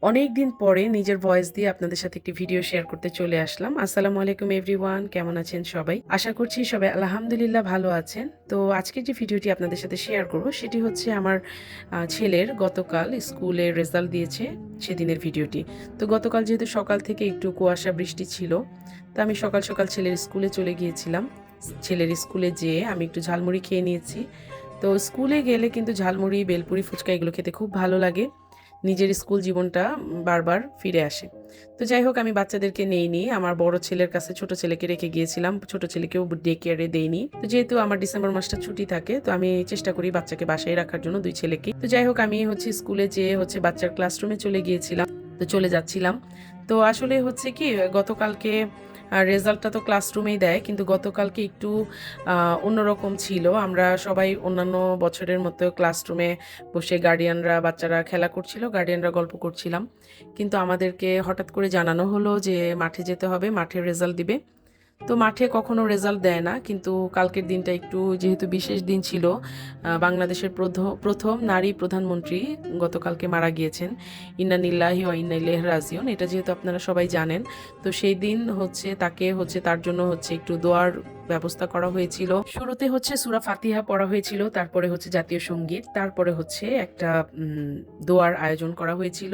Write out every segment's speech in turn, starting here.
অনেক দিন পরে নিজের ভয়েস দিয়ে আপনাদের সাথে একটি ভিডিও শেয়ার করতে চলে আসলাম। আসসালামু আলাইকুম এভরিওয়ান, কেমন আছেন সবাই? আশা করছি সবাই আলহামদুলিল্লাহ ভালো আছেন। তো আজকের যে ভিডিওটি আপনাদের সাথে শেয়ার করব সেটি হচ্ছে আমার ছেলের গতকাল স্কুলে রেজাল্ট দিয়েছে সেদিনের ভিডিওটি। তো গতকাল যেহেতু সকাল থেকে একটু কুয়াশা বৃষ্টি ছিল, তো আমি সকাল সকাল ছেলের স্কুলে চলে গিয়েছিলাম। ছেলের স্কুলে যেয়ে আমি একটু ঝালমুড়ি খেয়ে নিয়েছি। তো স্কুলে গেলে কিন্তু ঝালমুড়ি, বেলপুরি, ফুচকা এগুলো খেতে খুব ভালো লাগে। নিজের স্কুল জীবনটা বারবার ফিরে আসে। তো যাই হোক, আমি বাচ্চাদেরকে নেইনি, আমার বড় ছেলের কাছে ছোট ছেলেকে রেখে গিয়েছিলাম। ছোট ছেলেকেও ডে কেয়ারে দেইনি। তো যেহেতু আমার ডিসেম্বর মাসটা ছুটি থাকে, তো আমি চেষ্টা করি বাচ্চাকে বাসায় রাখার জন্য, দুই ছেলেকে। তো যাই হোক, আমি হচ্ছে স্কুলে যেয়ে হচ্ছে বাচ্চার ক্লাসরুমে চলে গিয়েছিলাম। তো চলে যাচ্ছিলাম, তো আসলে হচ্ছে কি, গতকালকে রেজাল্টটা তো ক্লাসরুমেই দেয়, কিন্তু গতকালকে একটু অন্যরকম ছিল। আমরা সবাই অন্যান্য বছরের মতো ক্লাসরুমে বসে গার্ডিয়ানরা, বাচ্চারা খেলা করছিল, গার্ডিয়ানরা গল্প করছিলাম। কিন্তু আমাদেরকে হঠাৎ করে জানানো হলো যে মাঠে যেতে হবে, মাঠে রেজাল্ট দিবে। তো মাঠে কখনো রেজাল্ট দেয় না, কিন্তু কালকের দিনটা একটু যেহেতু বিশেষ দিন ছিল, বাংলাদেশের প্রথম নারী প্রধানমন্ত্রী গতকালকে মারা গিয়েছেন। ইন্না নিল্লাহি ওয়া ইন্না ইলাইহি রাজিউন, এটা যেহেতু আপনারা সবাই জানেন। তো সেই দিন হচ্ছে তাকে হচ্ছে তার জন্য হচ্ছে একটু দোয়ার ব্যবস্থা করা হয়েছিল। শুরুতে হচ্ছে সূরা ফাতিহা পড়া হয়েছিল, তারপরে হচ্ছে জাতীয় সঙ্গীত, তারপরে হচ্ছে একটা দোয়ার আয়োজন করা হয়েছিল।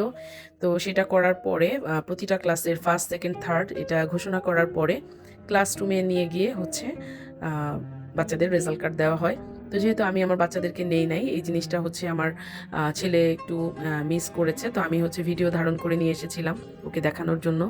তো সেটা করার পরে প্রতিটা ক্লাসের ফার্স্ট, সেকেন্ড, থার্ড এটা ঘোষণা করার পরে ক্লাসরুমে নিয়ে গিয়ে হচ্ছে বাচ্চাদের রেজাল্ট কার্ড দেওয়া হয়। তো যেহেতু আমি আমার বাচ্চাদেরকে নেই নাই, এই জিনিসটা হচ্ছে আমার ছেলে একটু মিস করেছে। তো আমি হচ্ছে ভিডিও ধারণ করে নিয়ে এসেছিলাম ওকে দেখানোর জন্য।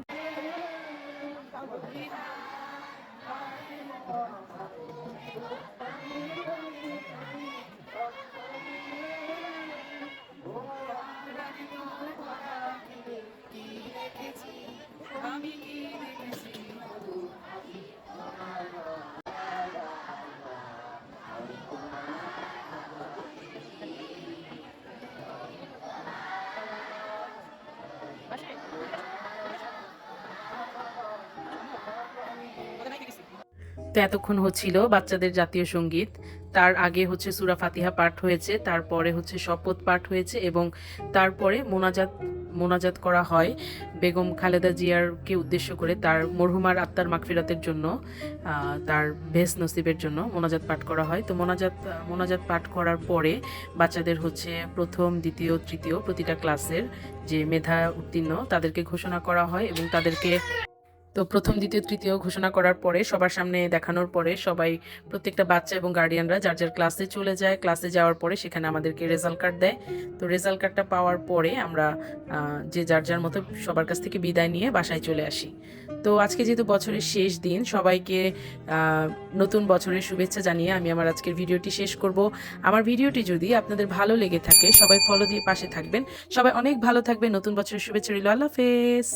তো এতক্ষণ হচ্ছিল বাচ্চাদের জাতীয় সঙ্গীত, তার আগে হচ্ছে সূরা ফাতিহা পাঠ হয়েছে, তারপরে হচ্ছে শপথ পাঠ হয়েছে, এবং তারপরে মোনাজাত করা হয় বেগম খালেদা জিয়ারকে উদ্দেশ্য করে, তার মরহুমার আত্মার মাগফিরাতের জন্য, তার বেহেশত নসিবের জন্য মোনাজাত পাঠ করা হয়। তো মোনাজাত পাঠ করার পরে বাচ্চাদের হচ্ছে প্রথম, দ্বিতীয়, তৃতীয় প্রতিটা ক্লাসের যে মেধা উত্তীর্ণ তাদেরকে ঘোষণা করা হয়, এবং তাদেরকে তো প্রথম, দ্বিতীয়, তৃতীয় ঘোষণা করার পরে সবার সামনে দেখানোর পরে সবাই, প্রত্যেকটা বাচ্চা এবং গার্ডিয়ানরা যার যার ক্লাসে চলে যায়। ক্লাসে যাওয়ার পরে সেখানে আমাদেরকে রেজাল্ট কার্ড দেয়। তো রেজাল্ট কার্ডটা পাওয়ার পরে আমরা যে যার যার মতো সবার কাছ থেকে বিদায় নিয়ে বাসায় চলে আসি। তো আজকে যেহেতু বছরের শেষ দিন, সবাইকে নতুন বছরের শুভেচ্ছা জানিয়ে আমি আমার আজকের ভিডিওটি শেষ করব। আমার ভিডিওটি যদি আপনাদের ভালো লেগে থাকে, সবাই ফলো দিয়ে পাশে থাকবেন। সবাই অনেক ভালো থাকবেন। নতুন বছরের শুভেচ্ছা রইল। আল্লাহ হাফেজ।